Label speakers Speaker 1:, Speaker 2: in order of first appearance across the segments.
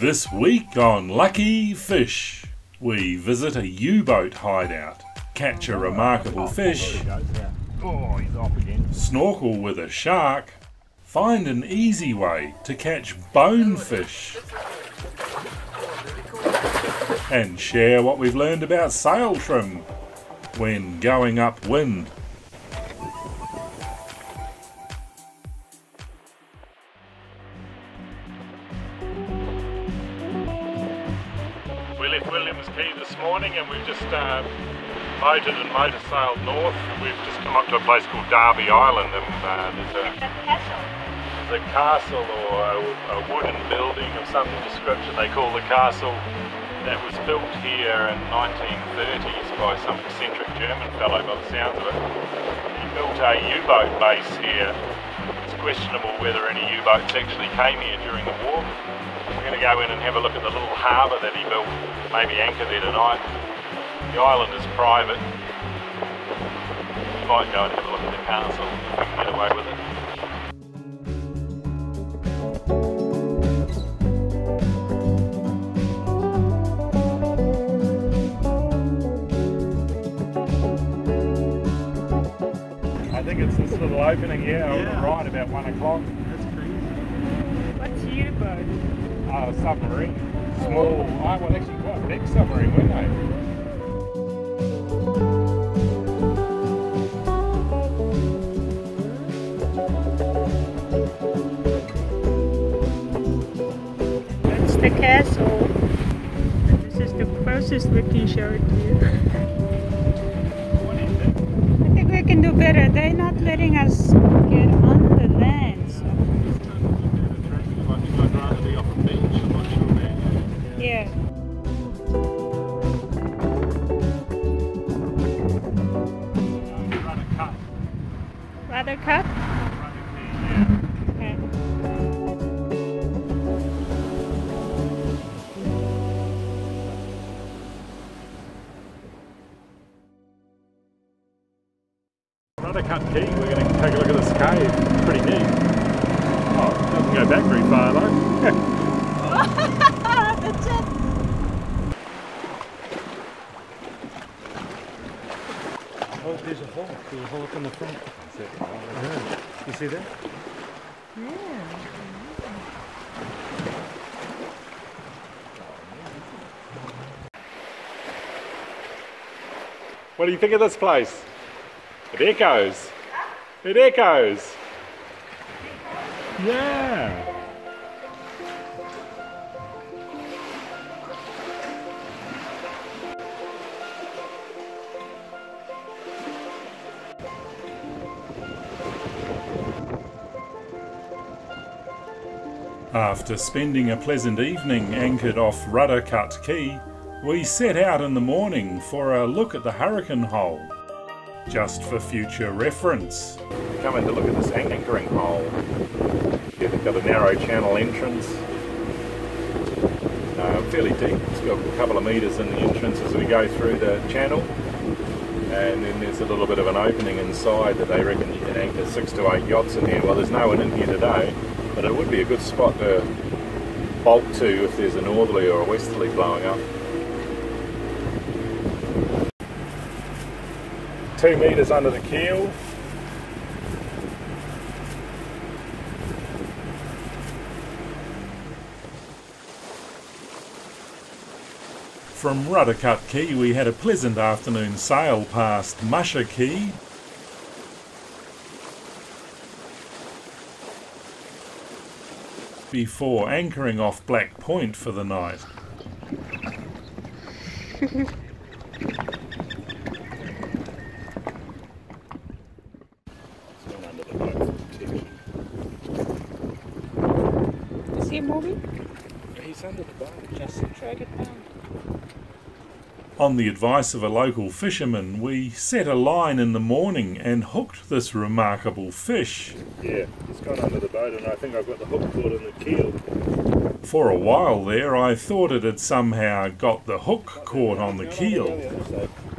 Speaker 1: This week on Luckyfish, we visit a U-boat hideout, catch a remarkable fish,
Speaker 2: he's off again.
Speaker 1: snorkel with a shark, find an easy way to catch bonefish, and share what we've learned about sail trim when going upwind. We left Williams Key this morning and we've just motored and motor sailed north. We've just come up to a place called Derby Island and there's a castle or a wooden building of some description they call the castle that was built here in 1930s by some eccentric German fellow by the sounds of it. He built a U-boat base here. It's questionable whether any U-boats actually came here during the war. We're going to go in and have a look at the little harbour that he built, maybe anchor there tonight. The island is private. We might go and have a look at the castle if we can get away with it. I think it's this little opening here on the right about 1 o'clock.
Speaker 2: That's crazy.
Speaker 3: What's a U-boat?
Speaker 1: A submarine. Small, well actually quite a big submarine, weren't they?
Speaker 3: That's the castle. This is the closest we can show it to you.
Speaker 1: What do you think?
Speaker 3: I think we can do better. They're not letting us get on the land, so.
Speaker 2: I'd rather be off a beach, I'm not sure where.
Speaker 3: Yeah.
Speaker 1: Rudder cut.
Speaker 3: Rudder cut?
Speaker 1: Rudder key, yeah.
Speaker 3: Okay.
Speaker 1: Rudder cut key, we're going to take a look at this cave. It's pretty neat. Oh, it doesn't go back very far though.
Speaker 3: That's it.
Speaker 2: Oh, there's a hole. There's a hole up in the front. That's it. Yeah. You see that?
Speaker 3: Yeah.
Speaker 1: What do you think of this place? It echoes. It echoes. Yeah. After spending a pleasant evening anchored off Rudder Cut Key, we set out in the morning for a look at the hurricane hole, just for future reference. Come in to look at this anchoring hole. Here they've got a narrow channel entrance, fairly deep. It's got a couple of metres in the entrance as we go through the channel, and then there's a little bit of an opening inside that they reckon you can anchor 6 to 8 yachts in here. Well, there's no one in here today, but it would be a good spot to bolt to if there's a northerly or a westerly blowing up. 2 metres under the keel. From Rudder Cut Key we had a pleasant afternoon sail past Musher Key, before anchoring off Black Point for the night.
Speaker 3: Is he moving?
Speaker 1: He's under the boat.
Speaker 3: Just drag it down.
Speaker 1: On the advice of a local fisherman, we set a line in the morning and hooked this remarkable fish. Yeah, he's gone under the boat and I think I've got the hook caught in the keel. For a while there, I thought it had somehow got the hook caught on the keel.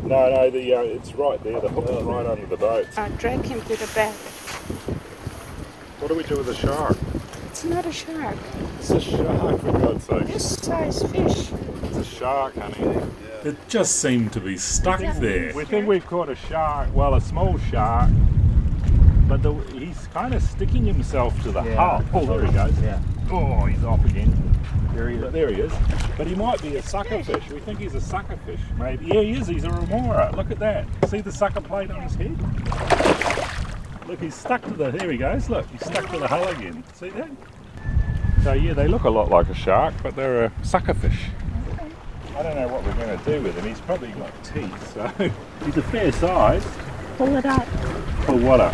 Speaker 1: No, it's right there. The hook is right under the boat.
Speaker 3: Drag him to the back.
Speaker 1: What do we do with the shark?
Speaker 3: It's not a shark.
Speaker 1: It's a shark, for God's sake.
Speaker 3: This size fish.
Speaker 1: It's a shark, honey.
Speaker 4: It just seemed to be stuck there.
Speaker 1: We think we've caught a shark, well, a small shark, but he's kind of sticking himself to the hull. Oh, there he goes.
Speaker 2: Yeah.
Speaker 1: Oh, he's off again.
Speaker 2: There he is.
Speaker 1: But there he is. But he might be a sucker fish. We think he's a sucker fish, maybe. Yeah, he is. He's a remora. Look at that. See the sucker plate on his head? Look, he's stuck to the... There he goes. Look, he's stuck to the hull again. See that? So yeah, they look a lot like a shark, but they're a sucker fish. I don't know what we're going to do with him. He's probably got teeth, so he's a fair size.
Speaker 3: Pull it up.
Speaker 1: Pull what up?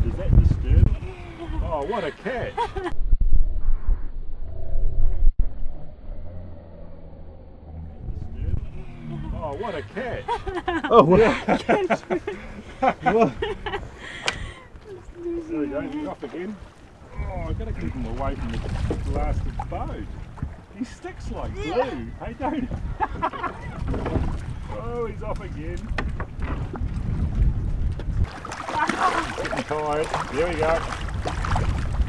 Speaker 1: Is that disturbing? Oh, what a catch! Oh, what a catch!
Speaker 2: Oh, what?
Speaker 1: What? There we go, he's off again. Oh, I've got to keep him away from the blasted boat. He sticks like glue. Hey, don't. Oh, he's off again. Getting tired. There we go.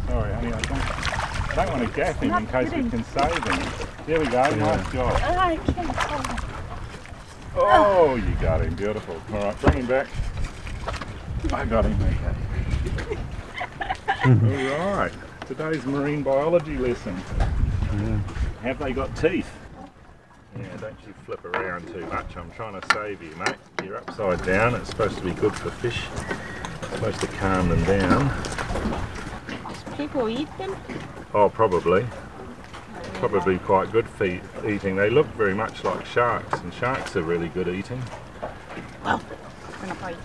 Speaker 1: Sorry, honey, I don't want to gaff him in case we can save him. There we go. Nice job.
Speaker 3: I can't hold it.
Speaker 1: Oh, you got him. Beautiful. All right, bring him back. I got him. Okay. All right. Today's marine biology lesson.
Speaker 2: Yeah.
Speaker 1: Have they got teeth? Yeah, don't you flip around too much. I'm trying to save you, mate. You're upside down. It's supposed to be good for fish. It's supposed to calm them down.
Speaker 3: People eat them?
Speaker 1: Oh, probably. Probably quite good for eating. They look very much like sharks, and sharks are really good eating.
Speaker 3: Well, I'm gonna bite.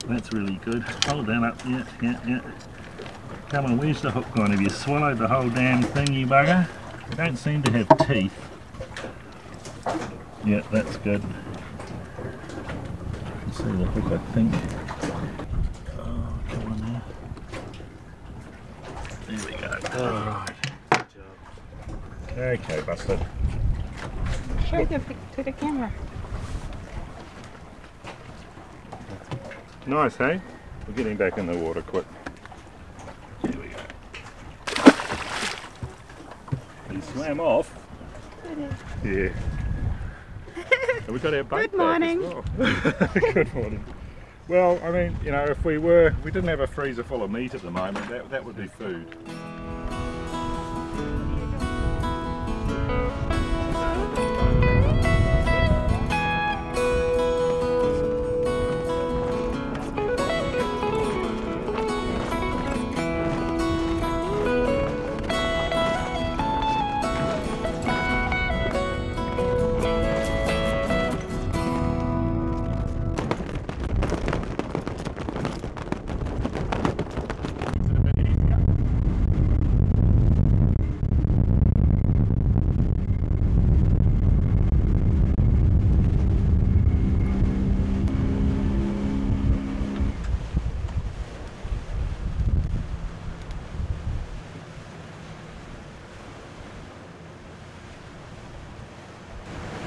Speaker 1: That's really good. Hold that up. Yeah. Come on, where's the hook gone? Have you swallowed the whole damn thing, you bugger? They don't seem to have teeth. Yeah, that's good. See the hook, I think. Oh, come on now. There we go. Alright. Good job. Okay, busted.
Speaker 3: Show the pic to the camera.
Speaker 1: Nice, hey? We're getting back in the water quick. There we go. He swam off. Yeah. And we got our bait
Speaker 3: Good morning.
Speaker 1: back as well. Good morning. Well, I mean, you know, if we didn't have a freezer full of meat at the moment, that would be food.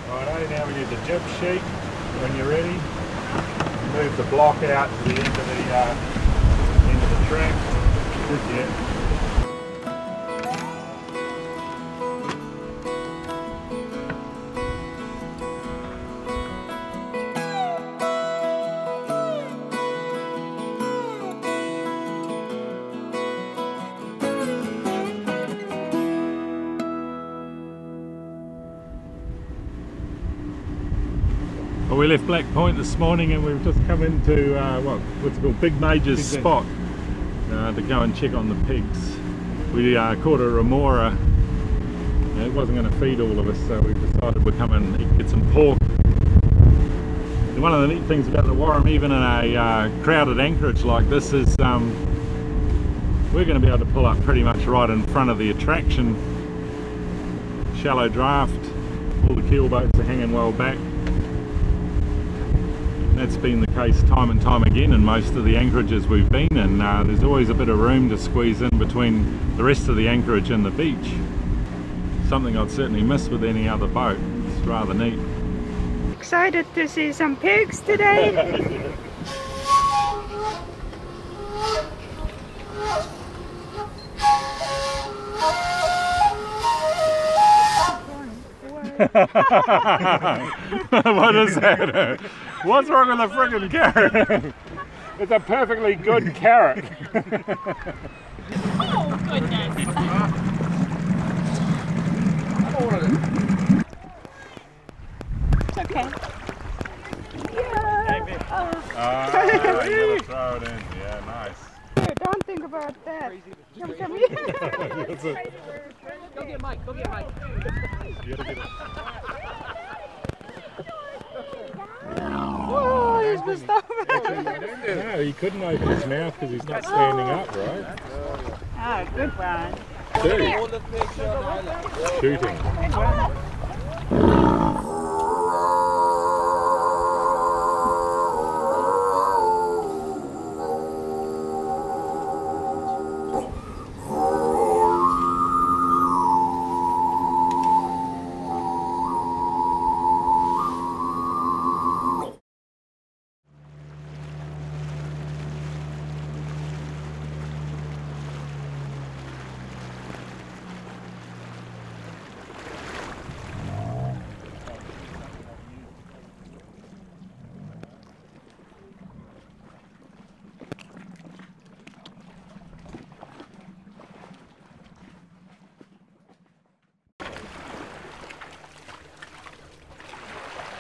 Speaker 1: Righto, now we need the jib sheet. When you're ready, move the block out to the end of the track. Yeah. Well, we left Black Point this morning and we've just come into what's called Big Major's spot to go and check on the pigs. We caught a remora. It wasn't going to feed all of us, so we decided we'd come and get some pork. And one of the neat things about the Warram, even in a crowded anchorage like this, is we're going to be able to pull up pretty much right in front of the attraction. Shallow draft, all the keel boats are hanging well back. That's been the case time and time again in most of the anchorages we've been in. There's always a bit of room to squeeze in between the rest of the anchorage and the beach. Something I'd certainly miss with any other boat. It's rather neat.
Speaker 3: Excited to see some pigs today.
Speaker 1: What is that? What's wrong with the friggin' carrot? It's a perfectly good carrot.
Speaker 3: Oh, goodness. It's okay.
Speaker 1: Ah, you gotta throw it in. Yeah, nice.
Speaker 3: Don't think about that. Come here.
Speaker 5: Go get Mike. Go get Mike.
Speaker 1: You gotta get it.
Speaker 3: Oh, he's messed up.
Speaker 1: No, he couldn't open his mouth because he's not standing up, right?
Speaker 3: Oh, good one.
Speaker 1: Shooting.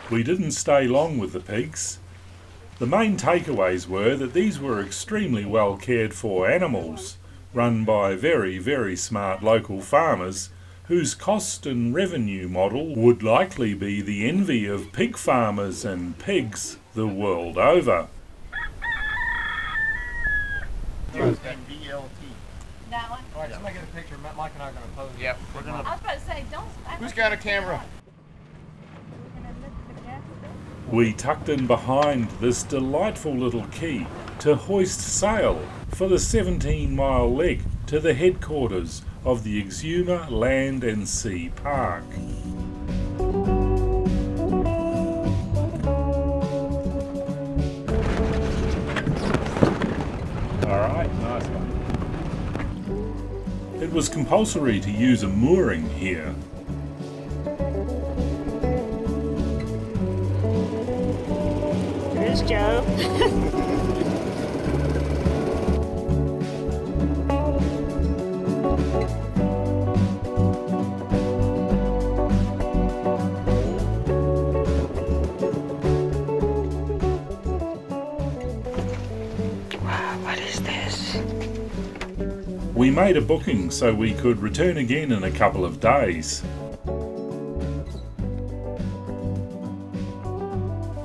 Speaker 1: We didn't stay long with the pigs. The main takeaways were that these were extremely well cared for animals, run by very, very smart local farmers, whose cost and revenue model would likely be the envy of pig farmers and pigs the world over.
Speaker 5: That one?
Speaker 6: Alright, somebody get a picture. Mike and I are going to pose.
Speaker 5: Yep.
Speaker 6: We're gonna...
Speaker 5: I was about to say, don't.
Speaker 6: Who's got a camera?
Speaker 4: We tucked in behind this delightful little quay to hoist sail for the 17-mile leg to the headquarters of the Exuma Land and Sea Park.
Speaker 1: Alright, nice one.
Speaker 4: It was compulsory to use a mooring here.
Speaker 3: There's Joe. Wow, what is this?
Speaker 4: We made a booking so we could return again in a couple of days.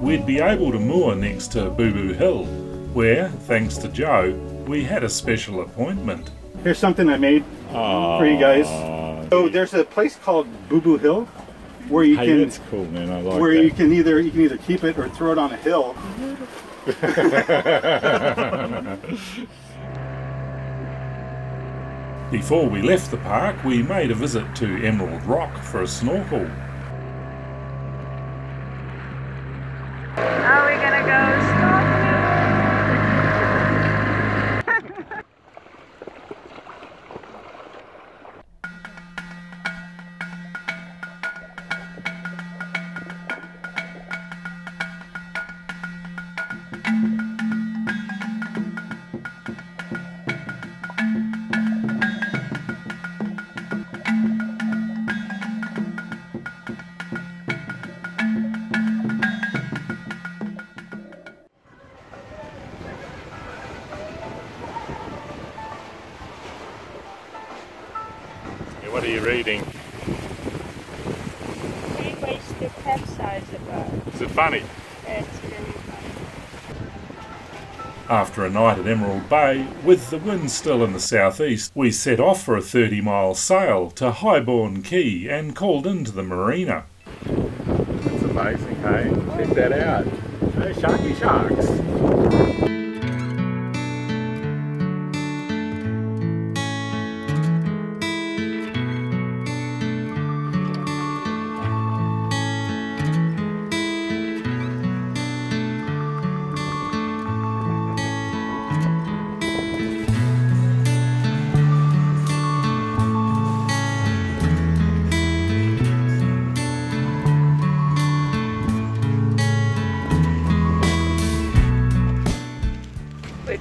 Speaker 4: We'd be able to moor next to Boo Boo Hill, where, thanks to Joe, we had a special appointment.
Speaker 2: Here's something I made for you guys. So there's a place called Boo Boo Hill where you can.
Speaker 1: That's cool, man. I like
Speaker 2: where
Speaker 1: that.
Speaker 2: you can either keep it or throw it on a hill.
Speaker 4: Before we left the park, we made a visit to Emerald Rock for a snorkel.
Speaker 3: Are we gonna go snorkeling?
Speaker 1: What are you reading?
Speaker 3: Three ways to capsize a boat.
Speaker 1: Is it funny?
Speaker 3: It's very funny.
Speaker 4: After a night at Emerald Bay, with the wind still in the southeast, we set off for a 30-mile sail to Highbourne Quay and called into the marina.
Speaker 1: That's amazing, hey? Check that out. Hey, sharky sharks.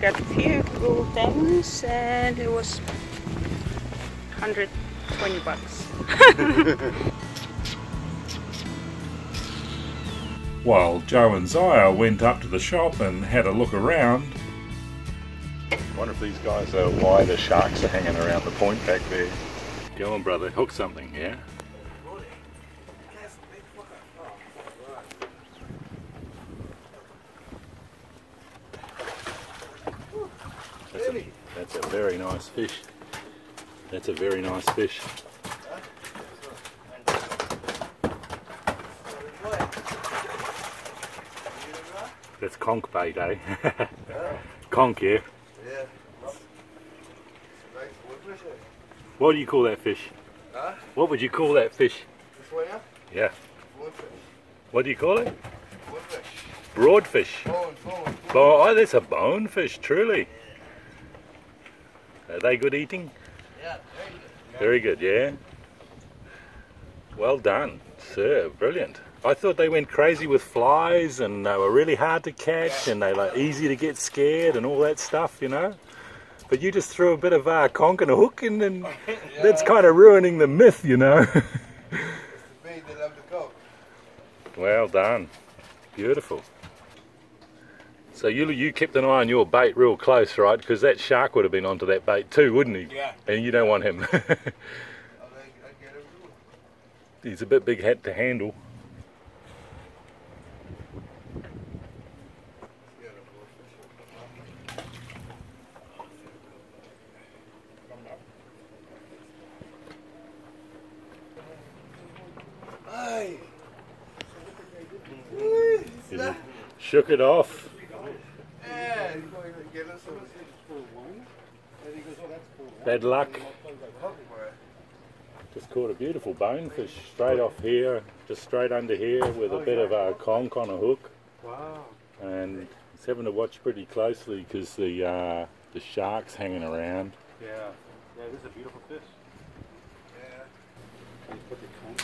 Speaker 3: got a few cool things and it was 120 bucks.
Speaker 4: While Joe and Zaya went up to the shop and had a look around.
Speaker 1: I wonder if these guys are why the sharks are hanging around the point back there. Go on, brother, hook something, yeah? That's a very nice fish. That's a very nice fish. That's conch bait, eh? Conch, yeah?
Speaker 7: Yeah.
Speaker 1: What do you call that fish?
Speaker 7: Huh?
Speaker 1: What would you call that fish?
Speaker 7: This one, yeah?
Speaker 1: Yeah.
Speaker 7: Bonefish.
Speaker 1: What do you call it?
Speaker 7: Bonefish.
Speaker 1: Broadfish.
Speaker 7: Bone.
Speaker 1: Oh, that's a bonefish, truly. Are they good eating?
Speaker 7: Yeah,
Speaker 1: Very good, yeah. Well done, sir. Brilliant. I thought they went crazy with flies and they were really hard to catch and they were easy to get scared and all that stuff, you know. But you just threw a bit of conch and a hook in and that's kind of ruining the myth, you know.
Speaker 7: It's the bait that love to cook.
Speaker 1: Well done. Beautiful. So you kept an eye on your bait real close, right? Because that shark would have been onto that bait too, wouldn't he?
Speaker 7: Yeah.
Speaker 1: And you don't want him.
Speaker 7: I get it.
Speaker 1: He's a bit big hat to handle.
Speaker 7: Hey.
Speaker 1: Shook it off.
Speaker 7: Yeah, he's going to get us some.
Speaker 1: Bad luck. Just caught a beautiful bonefish straight off here, just straight under here with a bit of a conch on a hook.
Speaker 2: Wow.
Speaker 1: And he's having to watch pretty closely because the shark's hanging around.
Speaker 2: Yeah. Yeah, this is a beautiful fish.
Speaker 7: Yeah.
Speaker 2: Can you put the conch?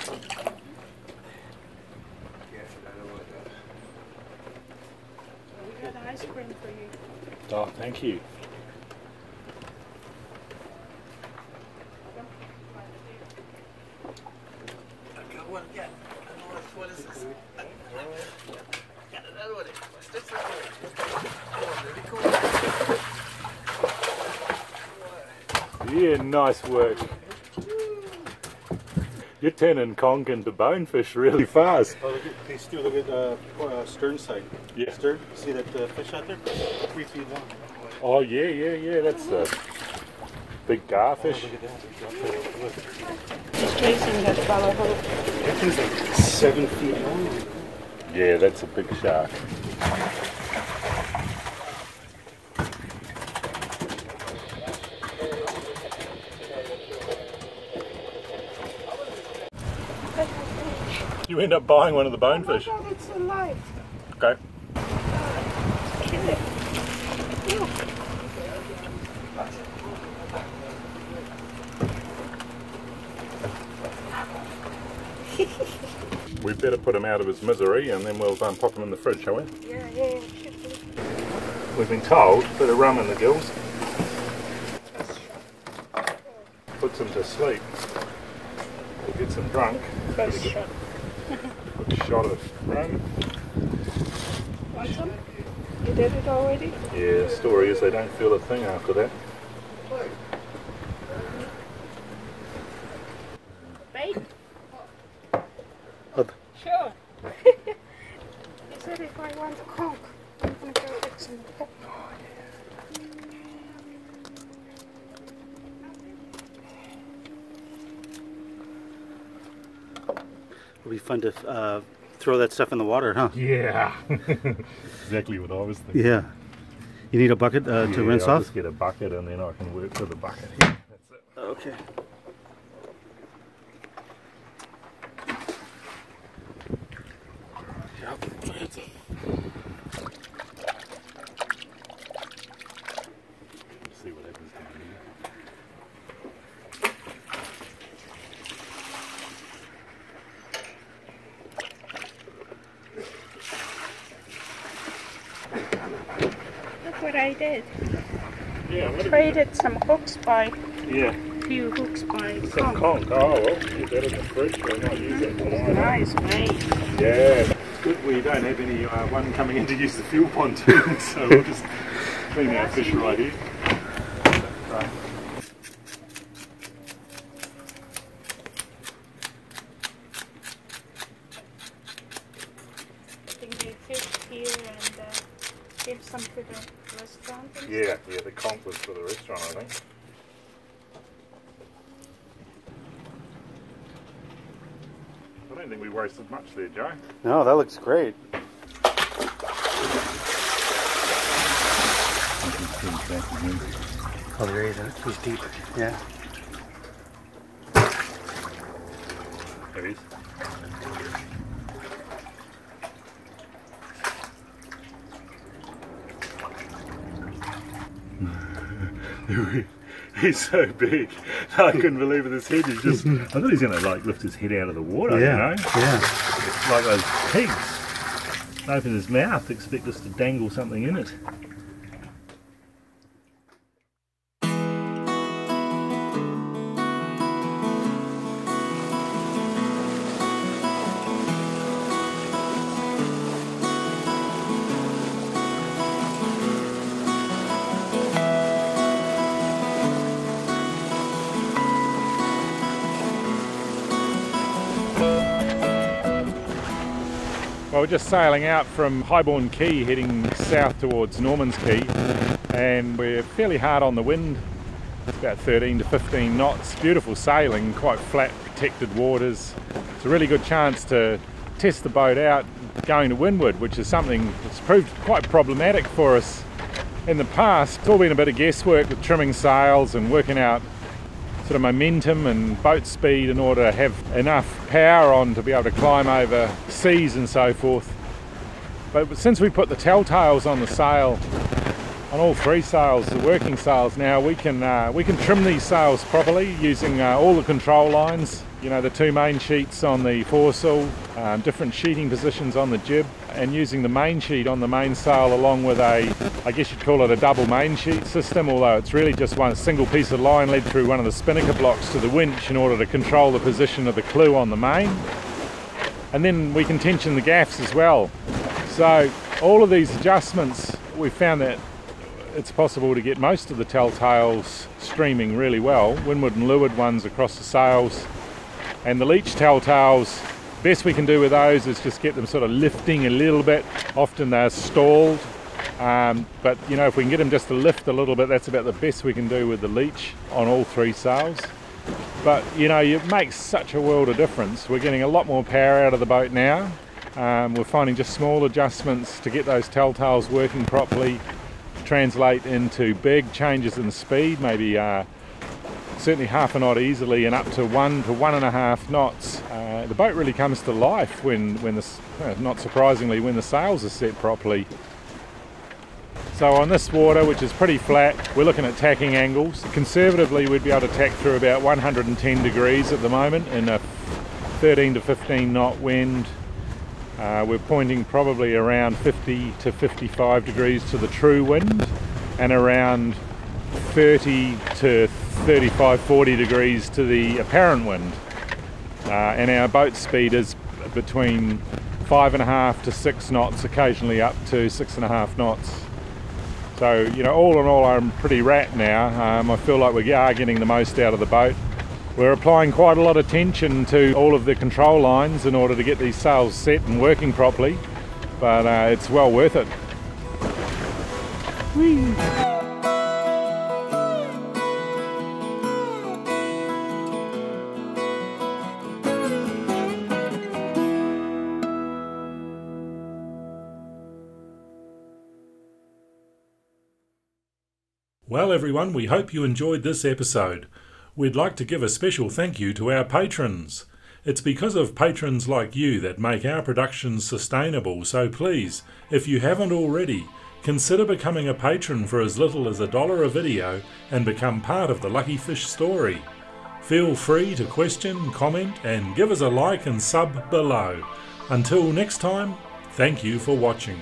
Speaker 7: Yes, I know what that.
Speaker 3: We got ice cream for you.
Speaker 1: Oh, thank you.
Speaker 7: I got one again. I know what is this? Got another one. What's this one? Oh, really cool.
Speaker 1: Yeah, nice work. You're turning conch into bonefish really fast.
Speaker 2: Oh, look at, hey Stu, look at stern side.
Speaker 1: Yeah.
Speaker 2: Stern, see that fish out there? 3 feet long.
Speaker 1: Oh yeah, that's a big garfish.
Speaker 2: Look at that. Look.
Speaker 3: He's chasing that fellow hook.
Speaker 2: That thing's like 7 feet long.
Speaker 1: Yeah, that's a big shark. You end up buying one of the bonefish.
Speaker 3: Oh, it's alive.
Speaker 1: Okay.
Speaker 3: Kill it. Look.
Speaker 1: We better put him out of his misery and then we'll pop him in the fridge, shall we?
Speaker 3: Yeah.
Speaker 1: We've been told, bit of rum in the gills. Puts him to sleep. We'll get some drunk.
Speaker 3: First shot.
Speaker 1: Quick shot of rum.
Speaker 3: Want some? You did it already?
Speaker 1: Yeah, the story is they don't feel a thing after that.
Speaker 3: Bait?
Speaker 2: Oh.
Speaker 3: Sure. He said if I want a conch, I'm gonna go get some hook.
Speaker 2: It'll be fun to throw that stuff in the water, huh?
Speaker 1: Yeah, exactly what I was thinking.
Speaker 2: Yeah. You need a bucket to rinse
Speaker 1: I'll
Speaker 2: off?
Speaker 1: just get a bucket and then I can work with a bucket here. That's it.
Speaker 2: Okay.
Speaker 1: Yep, that's it. See what happens down here.
Speaker 3: Look what I did. traded some hooks by,
Speaker 1: Yeah.
Speaker 3: few hooks by
Speaker 1: Some
Speaker 3: conch.
Speaker 1: conch. Oh, well, keep that in the fridge. We'll not use it tonight.
Speaker 3: Nice bait.
Speaker 1: Yeah. It's good we don't have any one coming in to use the fuel pontoon, so we'll just clean our fish right here. Right.
Speaker 3: I think they fish here and give some to the restaurant. and
Speaker 1: Yeah, the conch was for the restaurant, I think. I don't think we wasted much there, Joe.
Speaker 2: No, that looks great. Oh, there he is. He's deep. Yeah.
Speaker 1: There he is. He's so big. I couldn't believe it. His head is just. I thought he's going to like lift his head out of the water.
Speaker 2: Yeah.
Speaker 1: You know?
Speaker 2: Yeah.
Speaker 1: It's like those pigs. Open his mouth, expect us to dangle something in it. Well, we're just sailing out from Highbourne Quay heading south towards Norman's Quay, and we're fairly hard on the wind. It's about 13 to 15 knots. Beautiful sailing, quite flat, protected waters. It's a really good chance to test the boat out going to windward, which is something that's proved quite problematic for us in the past. It's all been a bit of guesswork with trimming sails and working out sort of momentum and boat speed in order to have enough power on to be able to climb over seas and so forth. But since we put the telltales on the sail, on all three sails, the working sails now, we can trim these sails properly using all the control lines. You know, the two main sheets on the foresail, different sheeting positions on the jib, and using the main sheet on the main sail along with a, I guess you'd call it a double main sheet system, although it's really just one single piece of line led through one of the spinnaker blocks to the winch in order to control the position of the clew on the main. And then we can tension the gaffs as well. So all of these adjustments, we found that it's possible to get most of the telltales streaming really well, windward and leeward ones across the sails. And the leech telltales, best we can do with those is just get them sort of lifting a little bit. Often they're stalled, but you know, if we can get them just to lift a little bit, that's about the best we can do with the leech on all three sails. But you know, it makes such a world of difference. We're getting a lot more power out of the boat now. We're finding just small adjustments to get those telltales working properly translate into big changes in speed, maybe certainly half a knot easily and up to 1 to 1.5 knots. The boat really comes to life when not surprisingly, when the sails are set properly. So on this water, which is pretty flat, we're looking at tacking angles. Conservatively, we'd be able to tack through about 110 degrees at the moment in a 13 to 15 knot wind. We're pointing probably around 50 to 55 degrees to the true wind and around 30 to 35, 40 degrees to the apparent wind. And our boat speed is between 5.5 to 6 knots, occasionally up to 6.5 knots. So, you know, all in all, I'm pretty rat now. I feel like we are getting the most out of the boat. We're applying quite a lot of tension to all of the control lines in order to get these sails set and working properly, but it's well worth it. Whee!
Speaker 4: Well everyone, we hope you enjoyed this episode. We'd like to give a special thank you to our patrons. It's because of patrons like you that make our productions sustainable, so please, if you haven't already, consider becoming a patron for as little as $1 a video and become part of the Luckyfish story. Feel free to question, comment and give us a like and sub below. Until next time, thank you for watching.